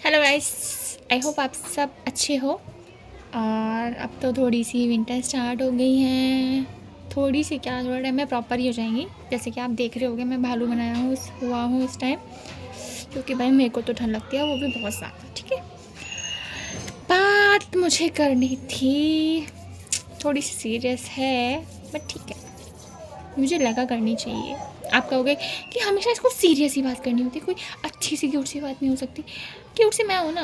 Hello guys. I hope आप सब अच्छे हो। और अब तो थोड़ी सी विंटर स्टार्ट हो गई हैं। थोड़ी सी क्या, थोड़ा टाइम में प्रॉपर ही हो जाएंगी। जैसे कि आप देख रहे होगे मैं भालू बनाया हूँ हुआ हूँ इस टाइम, क्योंकि भाई मेरे को तो ठंड लगती है, वो भी बहुत ज़्यादा। ठीक है, बात मुझे करनी थी, थोड़ी सी सीरियस है बट ठीक है, मुझे लगा करनी चाहिए। आप कहोगे कि हमेशा इसको सीरियस ही बात करनी होती है, कोई अच्छी सी क्यूट सी बात नहीं हो सकती। क्यूट सी मैं हूँ ना,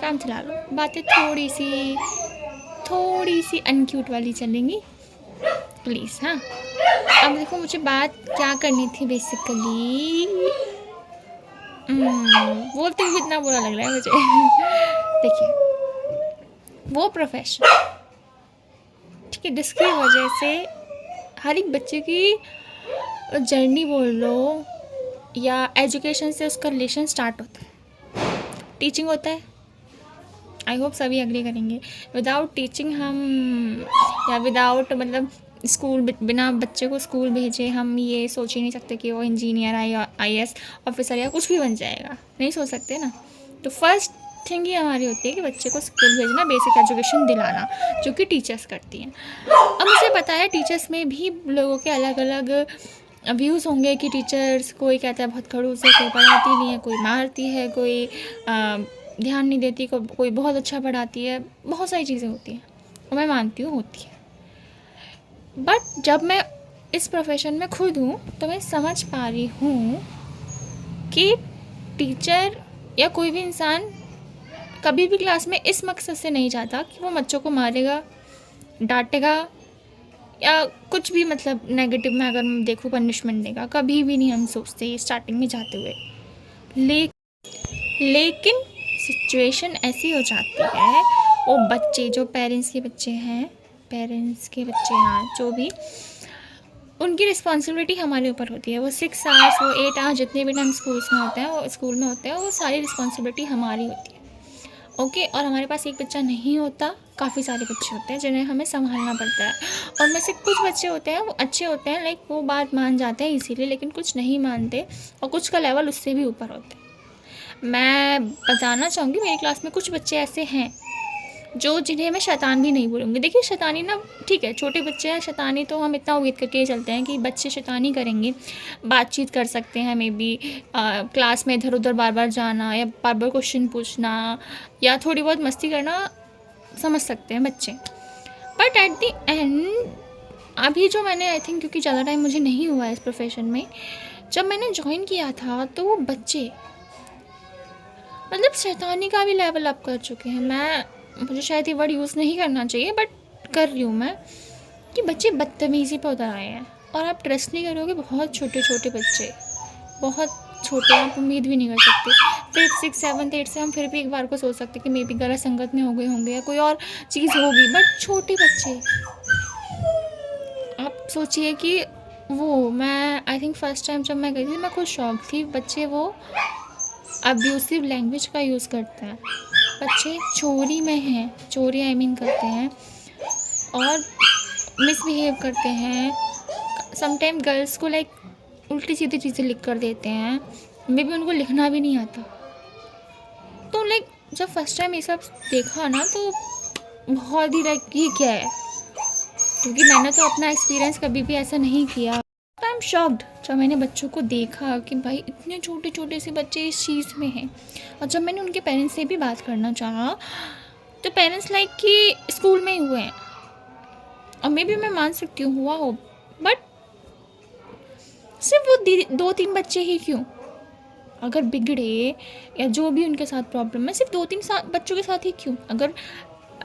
काम चला लो। बातें थोड़ी सी अनक्यूट वाली चलेंगी प्लीज़। हाँ, अब देखो मुझे बात क्या करनी थी बेसिकली। बोलते हुए इतना बुरा लग रहा है मुझे। देखिए, वो प्रोफेशन, ठीक है, जिसकी वजह से हर एक बच्चे की जर्नी बोल लो या एजुकेशन से उसका रिलेशन स्टार्ट होता है, टीचिंग होता है। आई होप सभी एग्री करेंगे। विदाउट टीचिंग हम, या विदाउट मतलब स्कूल, बिना बच्चे को स्कूल भेजे हम ये सोच ही नहीं सकते कि वो इंजीनियर आईएएस ऑफिसर या कुछ भी बन जाएगा। नहीं सोच सकते ना। तो फर्स्ट थिंग ये हमारी होती है कि बच्चे को स्कूल भेजना, बेसिक एजुकेशन दिलाना, जो कि टीचर्स करती हैं। अब मुझे पता है टीचर्स में भी लोगों के अलग अलग व्यूज़ होंगे कि टीचर्स, कोई कहता है बहुत खड़ूस है, कोई पढ़ाती नहीं है, कोई मारती है, कोई ध्यान नहीं देती, कोई बहुत अच्छा पढ़ाती है। बहुत सारी चीज़ें होती हैं और मैं मानती हूँ होती है। बट जब मैं इस प्रोफेशन में खुद हूँ तो मैं समझ पा रही हूँ कि टीचर या कोई भी इंसान कभी भी क्लास में इस मकसद से नहीं जाता कि वो बच्चों को मारेगा, डांटेगा या कुछ भी, मतलब नेगेटिव में अगर मैं देखूँ पनिशमेंट देगा, कभी भी नहीं हम सोचते ये स्टार्टिंग में जाते हुए। लेकिन सिचुएशन ऐसी हो जाती है, वो बच्चे जो पेरेंट्स के बच्चे हैं, हाँ, जो भी, उनकी रिस्पॉन्सिबिलिटी हमारे ऊपर होती है। वो 6 आवर्स, वो 8 आवर्स, जितने भी टाइम स्कूल में होते हैं, वो सारी रिस्पॉन्सिबिलिटी हमारी होती है। ओके, और हमारे पास एक बच्चा नहीं होता, काफ़ी सारे बच्चे होते हैं जिन्हें हमें संभालना पड़ता है। और में से कुछ बच्चे होते हैं वो अच्छे होते हैं, लाइक वो बात मान जाते हैं इसीलिए, लेकिन कुछ नहीं मानते और कुछ का लेवल उससे भी ऊपर होता है। मैं बताना चाहूँगी, मेरी क्लास में कुछ बच्चे ऐसे हैं जो, जिन्हें मैं शैतान भी नहीं बोलूँगी। देखिए, शैतानी ना, ठीक है, छोटे बच्चे हैं, शैतानी तो हम इतना उम्मीद करके चलते हैं कि बच्चे शैतानी करेंगे, बातचीत कर सकते हैं, मे बी क्लास में इधर उधर बार बार जाना या बार बार क्वेश्चन पूछना या थोड़ी बहुत मस्ती करना समझ सकते हैं बच्चे। बट एट दी एंड, अभी जो मैंने, आई थिंक क्योंकि ज़्यादा टाइम मुझे नहीं हुआ है इस प्रोफेशन में, जब मैंने ज्वाइन किया था तो वो बच्चे मतलब शैतानी का भी लेवल अप कर चुके हैं। मुझे शायद ये वर्ड यूज़ नहीं करना चाहिए बट कर रही हूँ मैं, कि बच्चे बदतमीज़ी पे उतर आए हैं। और आप ट्रस्ट नहीं करोगे, बहुत छोटे छोटे बच्चे, बहुत छोटे, आप उम्मीद भी नहीं कर सकते। 5th 6th 7th 8th से हम फिर भी एक बार को सोच सकते कि मे बी गलत संगत में हो गए होंगे या कोई और चीज़ होगी, बट छोटे बच्चे, आप सोचिए कि वो, मैं आई थिंक फर्स्ट टाइम जब मैं गई थी मैं खुद शॉक थी। बच्चे वो अब्यूसिव लैंग्वेज का यूज़ करते हैं, बच्चे चोरी में हैं, चोरी आई मीन करते हैं और मिसबिहेव करते हैं। समटाइम गर्ल्स को लाइक उल्टी सीधी चीज़ें लिख कर देते हैं, मे बी उनको लिखना भी नहीं आता। तो लाइक जब फर्स्ट टाइम ये सब देखा ना तो बहुत ही लाइक ये क्या है, क्योंकि मैंने तो अपना एक्सपीरियंस कभी भी ऐसा नहीं किया। आई एम शॉक्ड जब मैंने बच्चों को देखा कि भाई इतने छोटे छोटे से बच्चे इस चीज़ में हैं। और जब मैंने उनके पेरेंट्स से भी बात करना चाहा तो पेरेंट्स लाइक कि स्कूल में ही हुए हैं, और मे भी मैं मान सकती हूँ हुआ हो, बट सिर्फ वो 2-3 बच्चे ही क्यों, अगर बिगड़े या जो भी उनके साथ प्रॉब्लम है, सिर्फ 2-3 बच्चों के साथ ही क्यों। अगर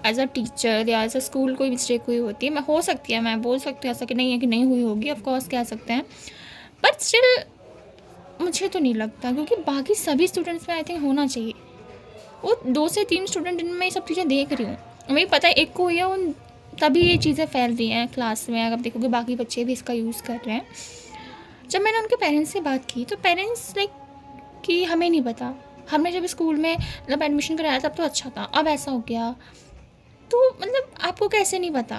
एज अ टीचर या एज अ स्कूल कोई मिस्टेक हुई होती है, मैं हो सकती है, मैं बोल सकती हूँ, ऐसा कि नहीं है कि नहीं हुई होगी, ऑफ कोर्स कह सकते हैं, बट स्टिल मुझे तो नहीं लगता, क्योंकि बाकी सभी स्टूडेंट्स में आई थिंक होना चाहिए। वो 2 से 3 स्टूडेंट जिनमें ये सब चीज़ें देख रही हूँ, मुझे पता है एक को हुई है, उन तभी ये चीज़ें फैल रही हैं क्लास में। अगर देखोगे बाकी बच्चे भी इसका यूज़ कर रहे हैं। जब मैंने उनके पेरेंट्स से बात की तो पेरेंट्स लाइक कि हमें नहीं पता, हमने जब स्कूल में मतलब एडमिशन कराया तब तो अच्छा था, अब ऐसा हो गया। तो मतलब आपको कैसे नहीं पता,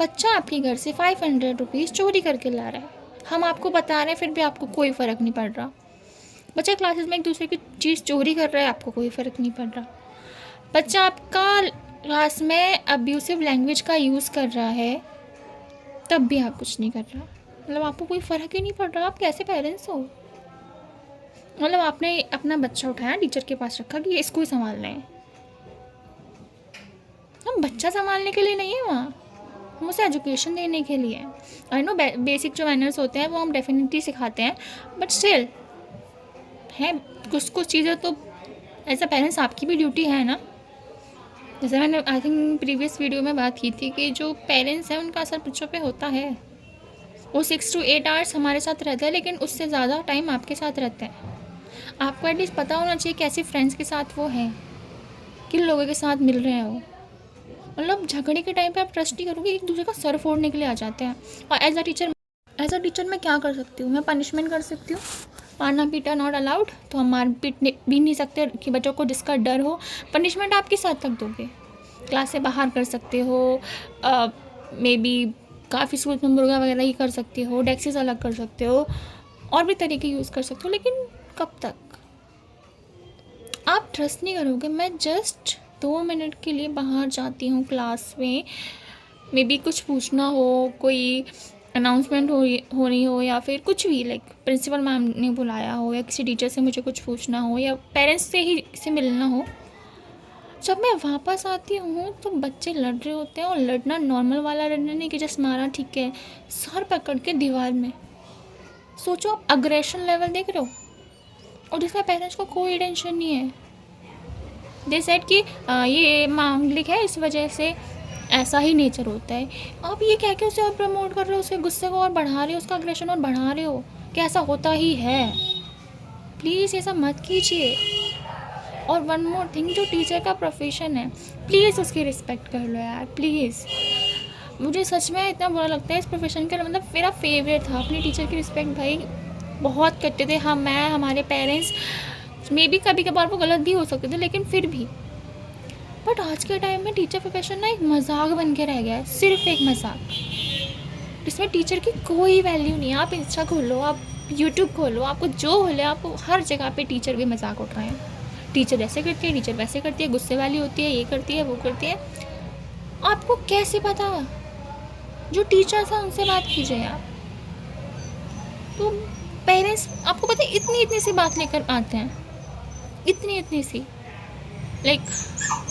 बच्चा आपके घर से 500 रुपीज़ चोरी करके ला रहा है, हम आपको बता रहे हैं, फिर भी आपको कोई फ़र्क नहीं पड़ रहा। बच्चा क्लासेस में एक दूसरे की चीज़ चोरी कर रहा है, आपको कोई फ़र्क नहीं पड़ रहा। बच्चा आपका क्लास में अब्यूसिव लैंग्वेज का यूज़ कर रहा है, तब भी आप कुछ नहीं कर रहा। मतलब आपको कोई फ़र्क ही नहीं पड़ रहा। आप कैसे पेरेंट्स हो? मतलब आपने अपना बच्चा उठाया, टीचर के पास रखा कि ये इसको ही संभालना है। हम बच्चा संभालने के लिए नहीं है वहाँ, हम उसे एजुकेशन देने के लिए। आई नो बेसिक जो मैनर्स होते हैं वो हम डेफिनेटली सिखाते हैं, बट स्टिल है कुछ कुछ चीज़ें तो एज अ पेरेंट्स आपकी भी ड्यूटी है ना। जैसे मैंने आई थिंक प्रीवियस वीडियो में बात की थी कि जो पेरेंट्स हैं उनका असर बच्चों पे होता है। वो 6 to 8 आवर्स हमारे साथ रहता है, लेकिन उससे ज़्यादा टाइम आपके साथ रहता है। आपको एटलीस्ट पता होना चाहिए कैसे फ्रेंड्स के साथ वो हैं, किन लोगों के साथ मिल रहे हैं वो। मतलब झगड़े के टाइम पे आप ट्रस्ट नहीं करोगे, एक दूसरे का सर फोड़ने के लिए आ जाते हैं। और एज अ टीचर मैं क्या कर सकती हूँ? मैं पनिशमेंट कर सकती हूँ। मारना पीटा नॉट अलाउड, तो हम मार पीट भी नहीं सकते कि बच्चों को जिसका डर हो। पनिशमेंट आप किस हद तक दोगे? क्लास से बाहर कर सकते हो, मे बी काफ़ी स्कूल में मुर्गा वगैरह ही कर सकते हो, डेस्क अलग कर सकते हो, और भी तरीके यूज़ कर सकते हो, लेकिन कब तक? आप ट्रस्ट नहीं करोगे। मैं जस्ट 2 मिनट के लिए बाहर जाती हूँ क्लास में, मे बी कुछ पूछना हो, कोई अनाउंसमेंट होनी हो, या फिर कुछ भी लाइक प्रिंसिपल मैम ने बुलाया हो, या किसी टीचर से मुझे कुछ पूछना हो, या पेरेंट्स से मिलना हो। जब मैं वापस आती हूँ तो बच्चे लड़ रहे होते हैं, और लड़ना नॉर्मल वाला लड़ना नहीं कि जस्ट मारा ठीक है, सर पकड़ के दीवार में। सोचो आप अग्रेशन लेवल देख रहे हो, और जिसका पेरेंट्स को कोई टेंशन नहीं है। दे सेड कि ये मांगलिक है, इस वजह से ऐसा ही नेचर होता है। आप ये कह के उसे और प्रमोट कर रहे हो, उसके गुस्से को और बढ़ा रहे हो, उसका अग्रेशन और बढ़ा रहे हो कि ऐसा होता ही है। प्लीज़ ये सब मत कीजिए। और वन मोर थिंग, जो टीचर का प्रोफेशन है, प्लीज़ उसकी रिस्पेक्ट कर लो यार, प्लीज़। मुझे सच में इतना बुरा लगता है इस प्रोफेशन का। मतलब मेरा फेवरेट था, अपनी टीचर की रिस्पेक्ट भाई बहुत करते थे हम, मैं, हमारे पेरेंट्स। मे बी कभी कभार वो गलत भी हो सकते थे, लेकिन फिर भी। बट आज के टाइम में टीचर प्रोफेशन ना एक मजाक बन के रह गया है, सिर्फ एक मजाक, जिसमें टीचर की कोई वैल्यू नहीं है। आप इंस्टा खोलो, आप यूट्यूब खोलो, आपको जो खोले, आपको हर जगह पे टीचर के मजाक उठ रहे हैं। टीचर ऐसे करती है, टीचर वैसे करती है, गुस्से वाली होती है, ये करती है, वो करती है। आपको कैसे पता? जो टीचर था उनसे बात कीजिए आप। तो पेरेंट्स आपको पता है इतनी इतनी सी बात लेकर आते हैं, इतनी इतनी सी, लाइक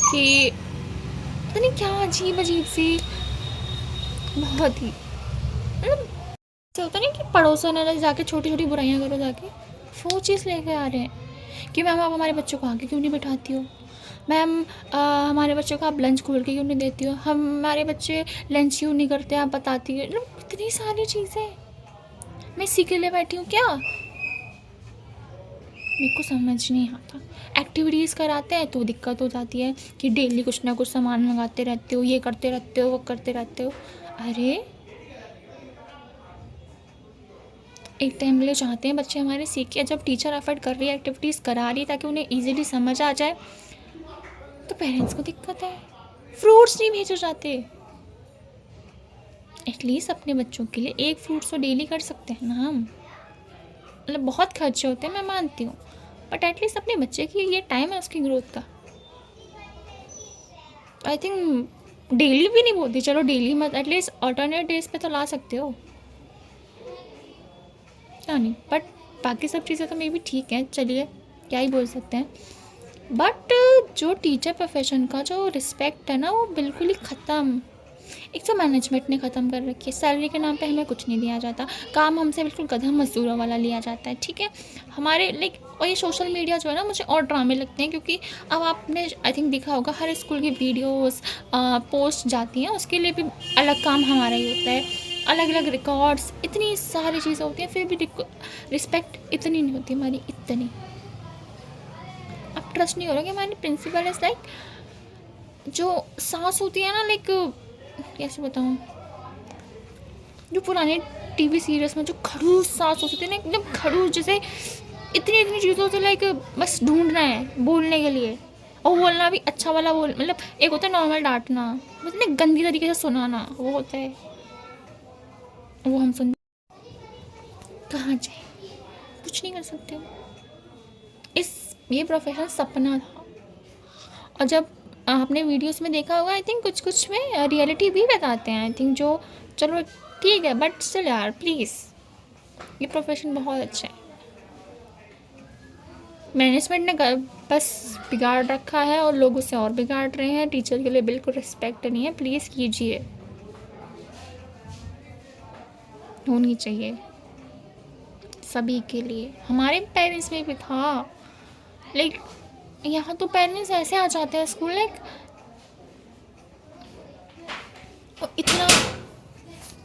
कि पता नहीं क्या अजीब अजीब सी, बहुत ही मतलब होता नहीं कि पड़ोसन है जाके छोटी छोटी बुराइयां करो, जाके वो चीज़ लेके आ रहे हैं कि मैम आप हमारे बच्चों को आगे क्यों नहीं बैठाती हो, मैम हमारे बच्चों को आप लंच खोल के क्यों नहीं देती हो, हमारे बच्चे लंच क्यों नहीं करते आप बताती हो। इतनी सारी चीज़ें मैं इसी के लिए बैठी हूँ क्या? मेरे को समझ नहीं आता। एक्टिविटीज़ कराते हैं तो दिक्कत हो जाती है कि डेली कुछ ना कुछ सामान मंगाते रहते हो, ये करते रहते हो, वो करते रहते हो। अरे एक टाइम के लिए चाहते हैं बच्चे हमारे सीखे, जब टीचर एफर्ट कर रही है, एक्टिविटीज़ करा रही है ताकि उन्हें ईजिली समझ आ जाए, तो पेरेंट्स को दिक्कत है। फ्रूट्स नहीं भेजे जाते। एटलीस्ट अपने बच्चों के लिए एक फ्रूट्स तो डेली कर सकते हैं ना हम। मतलब बहुत खर्चे होते हैं, मैं मानती हूँ, बट एटलीस्ट अपने बच्चे की ये टाइम है उसकी ग्रोथ का। आई थिंक डेली भी नहीं बोलती, चलो डेली मत, एटलीस्ट अल्टरनेट डेज पे तो ला सकते हो क्या? नहीं, बट बाकी सब चीज़ें तो मे भी ठीक है, चलिए क्या ही बोल सकते हैं। बट जो टीचर प्रोफेशन का जो रिस्पेक्ट है ना, वो बिल्कुल ही ख़त्म। एक तो मैनेजमेंट ने ख़त्म कर रखी है। सैलरी के नाम पे हमें कुछ नहीं दिया जाता, काम हमसे बिल्कुल गधा मजदूरों वाला लिया जाता है, ठीक है हमारे लाइक। और ये सोशल मीडिया जो है ना, मुझे और ड्रामे लगते हैं, क्योंकि अब आपने आई थिंक देखा होगा हर स्कूल की वीडियोस पोस्ट जाती हैं, उसके लिए भी अलग काम हमारा ही होता है, अलग अलग रिकॉर्ड्स, इतनी सारी चीज़ें होती हैं, फिर भी रिस्पेक्ट इतनी नहीं होती हमारी, इतनी। आप ट्रस्ट नहीं करोगे, हमारी प्रिंसिपल इज़ लाइक, जो सास होती है ना, लाइक कैसे बताऊँ, जो पुराने टीवी सीरियल्स में जो खड़ूस सास होती थी ना, एकदम खड़ूस, जैसे इतनी इतनी चीज़ों से लाइक बस ढूंढना है बोलने के लिए, और बोलना भी अच्छा वाला बोल, मतलब एक होता है नॉर्मल डांटना, मतलब गंदी तरीके से सुनाना, वो होता है, वो हम सुन कहाँ जाए, कुछ नहीं कर सकते। ये प्रोफेशन सपना था। और जब आपने वीडियोस में देखा होगा, आई थिंक कुछ कुछ में रियलिटी भी बताते हैं, आई थिंक, जो चलो ठीक है, बट स्टिल यार प्लीज़, ये प्रोफेशन बहुत अच्छा है। मैनेजमेंट ने बस बिगाड़ रखा है और लोग उसे और बिगाड़ रहे हैं। टीचर के लिए बिल्कुल रिस्पेक्ट नहीं है, प्लीज़ कीजिए, होनी चाहिए सभी के लिए। हमारे पेरेंट्स में भी था, लाइक यहाँ तो पेरेंट्स ऐसे आ जाते हैं स्कूल, लाइक इतना